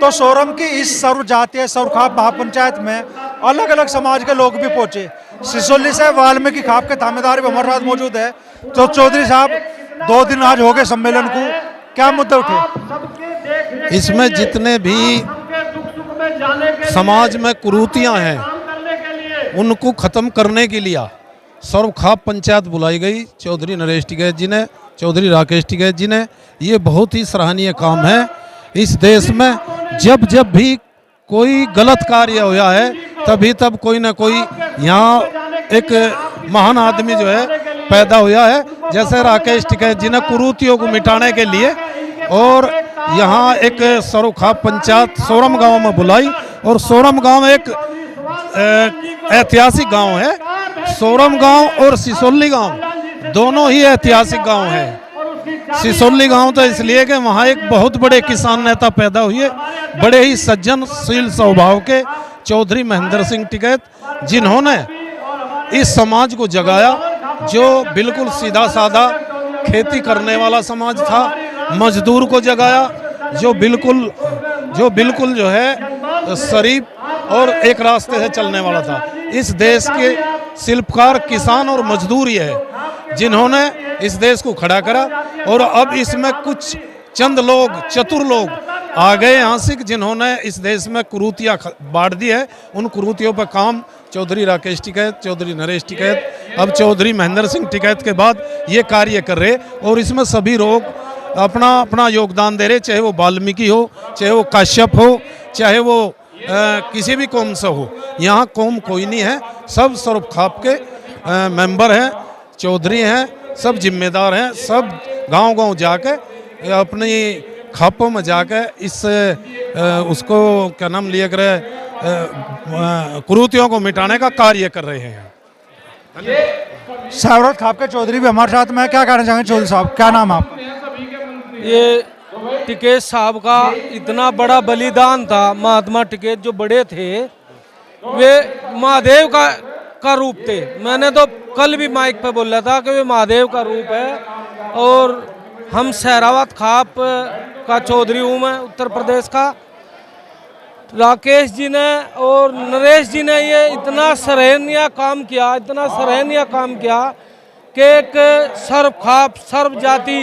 तो सोरम की इस सर्व जातीय सर्वखाप महापंचायत में अलग अलग समाज के लोग भी पहुंचे। सिसोली से वाल्मीकि खाप के थानेदार भी हमारे साथ मौजूद है। तो चौधरी साहब, 2 दिन आज हो गए सम्मेलन को, क्या मुद्दे उठे? इसमें जितने भी समाज में कुरीतियां हैं उनको खत्म करने के लिए सर्वखाप पंचायत बुलाई गई। चौधरी नरेश टिकैत जी ने, चौधरी राकेश टिकैत जी ने, ये बहुत ही सराहनीय काम है। इस देश में जब जब भी कोई गलत कार्य हुआ है तभी तब कोई ना कोई यहाँ एक महान आदमी जो है पैदा हुआ है। जैसे राकेश टिकैत जी ने कुरीतियों को मिटाने के लिए और यहाँ एक सर्वखाप पंचायत सोरम गांव में बुलाई। और सोरम गांव एक ऐतिहासिक गांव है। सोरम गांव और सिसोली गांव दोनों ही ऐतिहासिक गांव हैं। सिसोली गांव तो इसलिए कि वहाँ एक बहुत बड़े किसान नेता पैदा हुए, बड़े ही सज्जनशील स्वभाव के चौधरी महेंद्र सिंह टिकैत, जिन्होंने इस समाज को जगाया जो बिल्कुल सीधा साधा खेती करने वाला समाज था। मजदूर को जगाया जो बिल्कुल जो है शरीफ और एक रास्ते से चलने वाला था। इस देश के शिल्पकार किसान और मजदूर ही है जिन्होंने इस देश को खड़ा करा। और अब इसमें कुछ चंद लोग, चतुर लोग आ गए यहाँ से जिन्होंने इस देश में कुरीतियाँ बांट दी है। उन कुरीतियों पर काम चौधरी राकेश टिकैत, चौधरी नरेश टिकैत, अब चौधरी महेंद्र सिंह टिकैत के बाद ये कार्य कर रहे। और इसमें सभी लोग अपना अपना योगदान दे रहे, चाहे वो वाल्मीकि हो, चाहे वो काश्यप हो, चाहे वो किसी भी कौम से हो। यहाँ कौम कोई नहीं है, सब सर्वखाप के मेंबर हैं, चौधरी हैं, सब जिम्मेदार हैं। सब गांव-गांव जाके अपनी खापों में जाके इस उसको क्या नाम लिया करे कुरीतियों को मिटाने का कार्य कर रहे हैं। सावरत खाप के चौधरी भी हमारे साथ में, क्या कहना चाहेंगे चौधरी साहब, क्या नाम है आपका? ये टिकैत साहब का इतना बड़ा बलिदान था। महात्मा टिकैत जो बड़े थे वे महादेव का रूप थे। मैंने तो कल भी माइक पे बोला था कि वे महादेव का रूप है। और हम सहरावत खाप का चौधरी हूँ मैं, उत्तर प्रदेश का। राकेश जी ने और नरेश जी ने ये इतना सराहनीय काम किया, इतना सराहनीय काम किया कि एक सर्वखाप सर्व जाति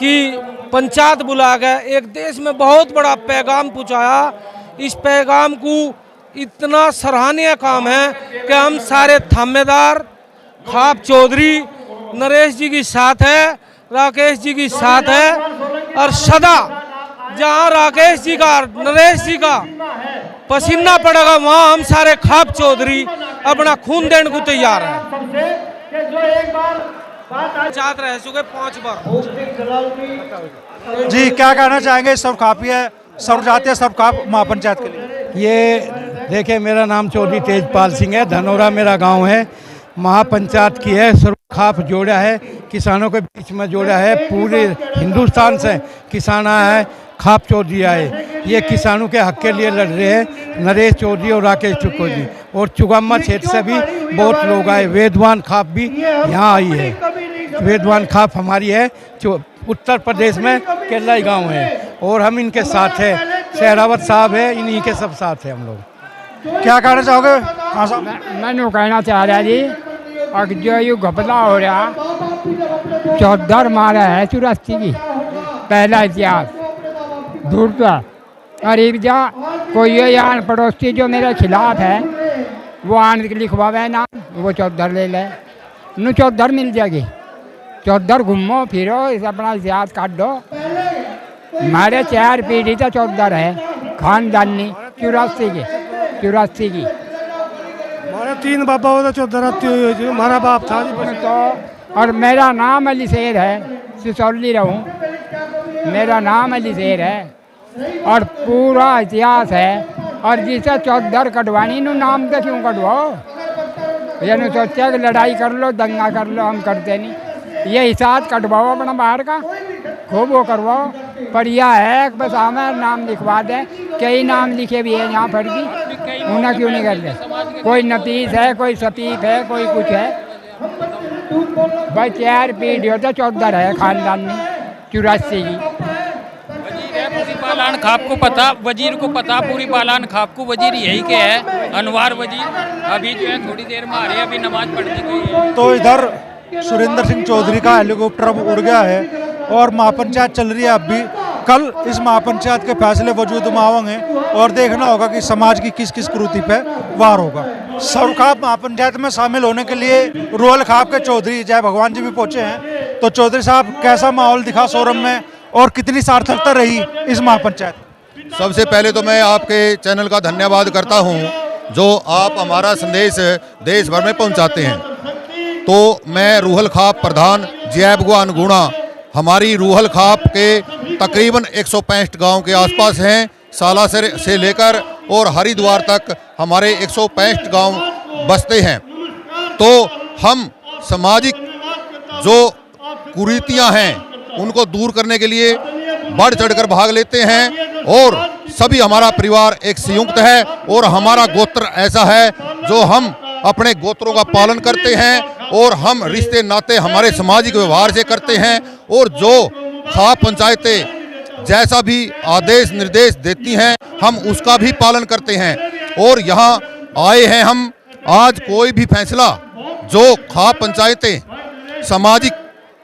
की पंचायत बुला गए, एक देश में बहुत बड़ा पैगाम पहुँचाया। इस पैगाम को इतना सराहनीय काम है कि हम सारे थानेदार खाप चौधरी नरेश जी के साथ है, राकेश जी के साथ है। और सदा जहाँ राकेश जी का, नरेश जी का पसीना पड़ेगा वहाँ हम सारे खाप चौधरी अपना खून देने को तैयार हैं। चाहते रह चुके 5 बार। जी, क्या कहना चाहेंगे सर्वखापीय सर्वजातीय सर्वखाप महापंचायत के लिए? ये देखिए, मेरा नाम चौधरी तेजपाल सिंह है, धनौरा मेरा गांव है। महापंचायत की है, सर्वखाप जोड़ा है, किसानों के बीच में जोड़ा है। पूरे हिंदुस्तान से किसान आया है, खाप चौधरी आए। ये किसानों के हक के लिए लड़ रहे हैं, नरेश चौधरी और राकेश चौधरी। और चुगम्मा क्षेत्र से भी बहुत लोग आए। वेदवान खाप भी यहाँ आई है। वेदवान खाप हमारी है जो उत्तर प्रदेश में केरलाई गांव है। और हम इनके साथ हैं, सहरावत साहब है, इन्हीं के सब साथ हैं हम लोग। क्या कहना चाहोगे? हाँ साहब। मैं कहना चाह रहा जी, और जो ये घपला हो रहा 14 मारा है 84 की, पहला इतिहास दूर था। और एक जा कोई ये आन पड़ोसी जो मेरे खिलाफ है वो आन लिखवावे ना, वो 14 ले ले, नु 14 मिल जाएगी। 14 घूमो फिरो, इस अपना इतिहास काट दो। हमारे 4 पीढ़ी तो 14 है खानदानी, 84 की। हमारे 3 बाबा हो तो 14 हमारा बाप था तो। और मेरा नाम अली शेर है, सिसौली रहूँ, मेरा नाम अली शेर है और पूरा इतिहास है। और जिसे 14 कटवानी नु नाम तो क्यों कटवाओ? ये नहीं सोचा कि लड़ाई कर लो, दंगा कर लो, हम करते नहीं। ये हिसाब कटवाओ अपना बाहर का, खूब वो करवाओ। पर यह है बस हमें नाम लिखवा दें। कई नाम लिखे भी है यहाँ पर भी, उन्हें क्यों नहीं करते? कोई नतीज है, कोई सतीफ है, कोई कुछ है। भाई 4 पीढ़ी तो 14 है खानदान में, 84 की। बालान खाप को पता, वजीर को पता, पूरी बालान खाप को वजीर यही के है, अनवार वजीर। अभी जो है थोड़ी देर में आ रहे हैं, अभी नमाज पढ़ने गई है। तो इधर सुरेंद्र सिंह चौधरी का हेलीकॉप्टर अब उड़ गया है और महापंचायत चल रही है। अब भी कल इस महापंचायत के फैसले वजूद में आएंगे और देखना होगा कि समाज की किस किस कुरीति पे वार होगा। सरुखाप महापंचायत में शामिल होने के लिए रोहल खाप के चौधरी जय भगवान जी भी पहुंचे हैं। तो चौधरी साहब, कैसा माहौल दिखा सोरम में और कितनी सार्थकता रही इस महापंचायत? सबसे पहले तो मैं आपके चैनल का धन्यवाद करता हूं, जो आप हमारा संदेश देश भर में पहुंचाते हैं। तो मैं रूहल खाप प्रधान जय भगवान गुणा, हमारी रूहल खाप के तकरीबन 165 गांव के आसपास हैं। सालासर से लेकर और हरिद्वार तक हमारे 165 गांव बसते हैं। तो हम सामाजिक जो कुरीतियां हैं उनको दूर करने के लिए बढ़ चढ़कर भाग लेते हैं और सभी हमारा परिवार एक संयुक्त है और हमारा गोत्र ऐसा है जो हम अपने गोत्रों का पालन करते हैं और हम रिश्ते नाते हमारे सामाजिक व्यवहार से करते हैं और जो खाप पंचायतें जैसा भी आदेश निर्देश देती हैं हम उसका भी पालन करते हैं। और यहाँ आए हैं हम आज कोई भी फैसला जो खाप पंचायतें सामाजिक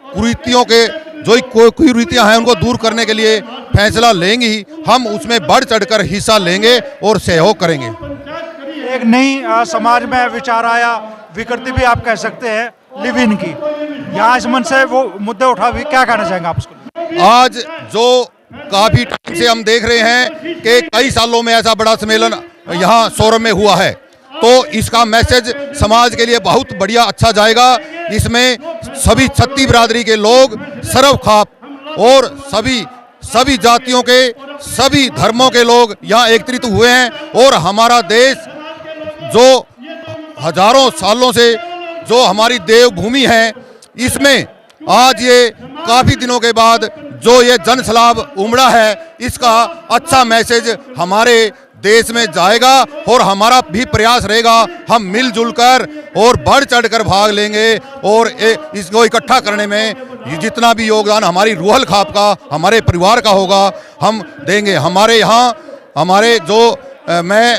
कुरीतियों के जो कुरीतियाँ हैं उनको दूर करने के लिए फैसला लेंगी, हम उसमें बढ़ चढ़कर हिस्सा लेंगे और सहयोग करेंगे। एक नई समाज में विचार आया, विकृति भी आप कह सकते हैं, लिव इन की। यहाँ इस मन से वो मुद्दे उठा भी, क्या कहना चाहेंगे आप उसको? आज जो काफी टाइम से हम देख रहे हैं कि कई सालों में ऐसा बड़ा सम्मेलन यहाँ सोरम में हुआ है, तो इसका मैसेज समाज के लिए बहुत बढ़िया अच्छा जाएगा। इसमें सभी छत्ती बिरादरी के लोग सर्व खाप और सभी जातियों के सभी धर्मों के लोग यहाँ एकत्रित हुए हैं और हमारा देश जो हजारों सालों से जो हमारी देवभूमि है, इसमें आज ये काफी दिनों के बाद जो ये जन सैलाब उमड़ा है, इसका अच्छा मैसेज हमारे देश में जाएगा और हमारा भी प्रयास रहेगा हम मिलजुल कर और बढ़ चढ़कर भाग लेंगे और इसको इकट्ठा करने में जितना भी योगदान हमारी रूहल खाप का हमारे परिवार का होगा हम देंगे। हमारे यहाँ हमारे जो मैं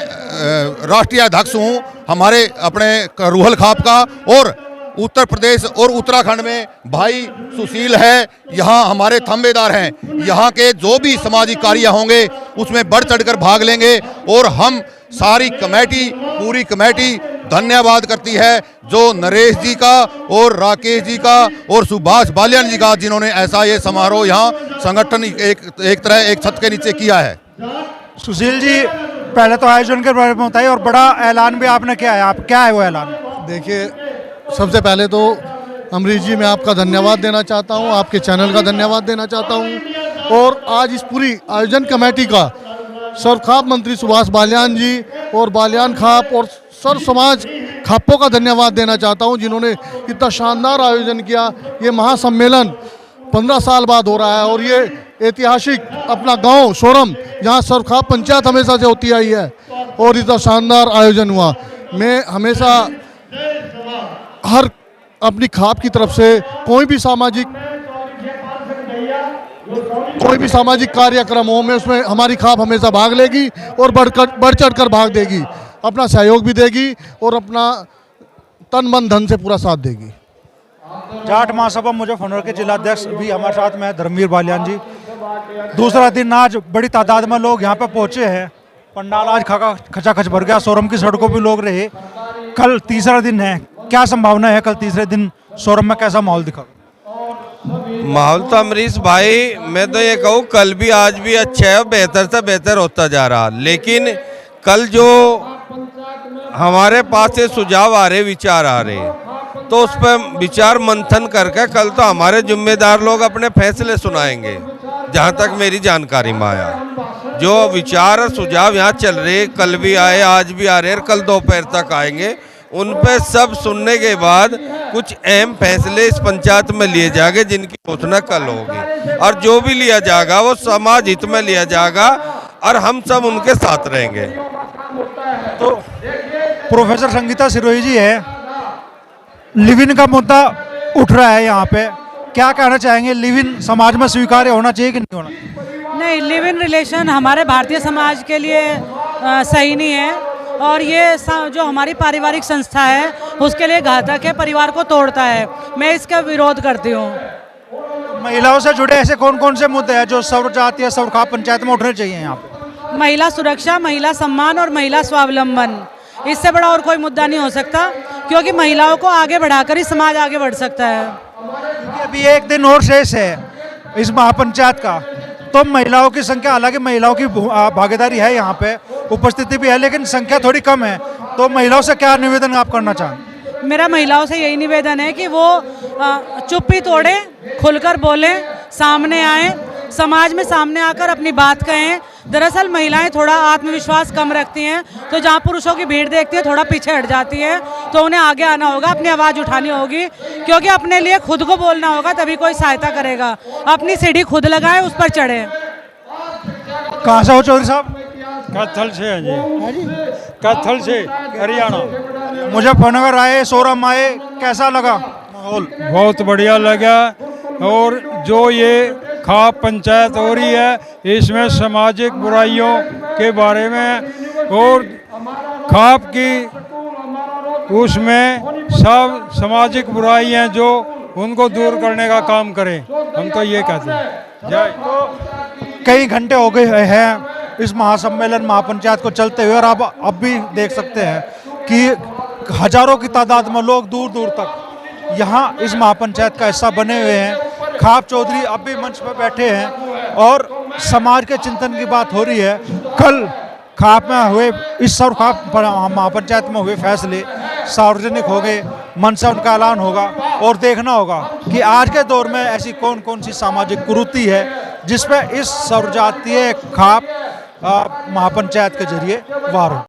राष्ट्रीय अध्यक्ष हूँ हमारे अपने रूहल खाप का, और उत्तर प्रदेश और उत्तराखंड में भाई सुशील है, यहाँ हमारे थंबेदार हैं। यहाँ के जो भी सामाजिक कार्य होंगे उसमें बढ़ चढ़कर भाग लेंगे और हम सारी कमेटी पूरी कमेटी धन्यवाद करती है जो नरेश जी का और राकेश जी का और सुभाष बालियान जी का, जिन्होंने ऐसा ये समारोह यहाँ संगठन एक तरह एक छत के नीचे किया है। सुशील जी, पहले तो आयोजन के बारे में बताइए और बड़ा ऐलान भी आपने किया है, आप क्या है वो ऐलान? देखिए, सबसे पहले तो अमरीश जी मैं आपका धन्यवाद देना चाहता हूं, आपके चैनल का धन्यवाद देना चाहता हूं और आज इस पूरी आयोजन कमेटी का सर्व खाप मंत्री सुभाष बालियान जी और बालियान खाप और सर्व समाज खापों का धन्यवाद देना चाहता हूं जिन्होंने इतना शानदार आयोजन किया। ये महासम्मेलन 15 साल बाद हो रहा है और ये ऐतिहासिक अपना गांव सोरम जहां सर्व खाप पंचायत हमेशा से होती आई है और इतना शानदार आयोजन हुआ। मैं हमेशा हर अपनी खाप की तरफ से कोई भी सामाजिक कार्यक्रम हो में उसमें हमारी खाप हमेशा भाग लेगी और बढ़ चढ़कर भाग देगी, अपना सहयोग भी देगी और अपना तन मन धन से पूरा साथ देगी। जाट महासभा मुजफ्फरनगर के जिलाध्यक्ष भी हमारे साथ में है, धर्मवीर बालियान जी। दूसरा दिन आज बड़ी तादाद में लोग यहाँ पे पहुँचे हैं, पंडाल आज खचाखच भर गया, सोरम की सड़कों पर लोग रहे। कल तीसरा दिन है, क्या संभावना है कल तीसरे दिन सोरम में कैसा माहौल दिखा? माहौल तो अमरीश भाई, मैं तो ये कहूँ कल भी आज भी अच्छा है, बेहतर से बेहतर होता जा रहा। लेकिन कल जो हमारे पास से सुझाव आ रहे, विचार आ रहे, तो उस पर विचार मंथन करके कल तो हमारे जिम्मेदार लोग अपने फैसले सुनाएंगे। जहाँ तक मेरी जानकारी में आया, जो विचार और सुझाव यहाँ चल रहे, कल भी आए, आज भी आ रहे और कल दोपहर तक आएंगे, उन पे सब सुनने के बाद कुछ अहम फैसले इस पंचायत में लिए जाएंगे जिनकी घोषणा कल होगी। और जो भी लिया जाएगा वो समाज हित में लिया जाएगा और हम सब उनके साथ रहेंगे। तो प्रोफेसर संगीता सिरोही जी है, लिव इन का मुद्दा उठ रहा है यहाँ पे, क्या कहना चाहेंगे? लिव इन समाज में स्वीकार्य होना चाहिए कि नहीं होना? नहीं, लिव इन रिलेशन हमारे भारतीय समाज के लिए सही नहीं है और ये जो हमारी पारिवारिक संस्था है उसके लिए घातक है, परिवार को तोड़ता है। मैं इसका विरोध करती हूँ। महिलाओं से जुड़े ऐसे कौन कौन से मुद्दे हैं जो सर्व जातीय सर्व खाप पंचायत में उठने चाहिए यहाँ पे? महिला सुरक्षा, महिला सम्मान और महिला स्वावलंबन, इससे बड़ा और कोई मुद्दा नहीं हो सकता, क्योंकि महिलाओं को आगे बढ़ाकर ही समाज आगे बढ़ सकता है। अभी एक दिन और शेष है इस महापंचायत का, तो महिलाओं की संख्या, हालांकि महिलाओं की भागीदारी है यहाँ पे, उपस्थिति भी है, लेकिन संख्या थोड़ी कम है, तो महिलाओं से क्या निवेदन आप करना चाहेंगे? मेरा महिलाओं से यही निवेदन है कि वो चुप्पी तोड़े, खुलकर बोलें, सामने आए, समाज में सामने आकर अपनी बात कहें। दरअसल महिलाएं थोड़ा आत्मविश्वास कम रखती हैं, तो जहाँ पुरुषों की भीड़ देखती हैं थोड़ा पीछे हट जाती हैं, तो उन्हें आगे आना होगा, अपनी आवाज़ उठानी होगी, क्योंकि अपने लिए खुद को बोलना होगा, तभी कोई सहायता करेगा। अपनी सीढ़ी खुद लगाएं, उस पर चढ़ें। कहाँ से हो चौधरी साहब? कैथल से है जी, कैथल से, हरियाणा। मुजफ्फरनगर आए, सोरम आए, कैसा लगा माहौल? बहुत बढ़िया लगा। और जो ये खाप पंचायत हो रही है, इसमें सामाजिक बुराइयों के बारे में और खाप की उसमें सब सामाजिक बुराइयां जो उनको दूर करने का काम करें, हम तो ये कहते हैं। जय। कई घंटे हो गए हैं इस महासम्मेलन महापंचायत को चलते हुए, और आप अब भी देख सकते हैं कि हजारों की तादाद में लोग दूर दूर तक यहाँ इस महापंचायत का हिस्सा बने हुए हैं। खाप चौधरी अब भी मंच पर बैठे हैं और समाज के चिंतन की बात हो रही है। कल खाप में हुए, इस सर्व खाप महापंचायत में हुए फैसले सार्वजनिक हो गए, मन से उनका ऐलान होगा और देखना होगा कि आज के दौर में ऐसी कौन कौन सी सामाजिक कुरीति है जिस पर इस सर्वजातीय खाप महापंचायत के जरिए वार हो।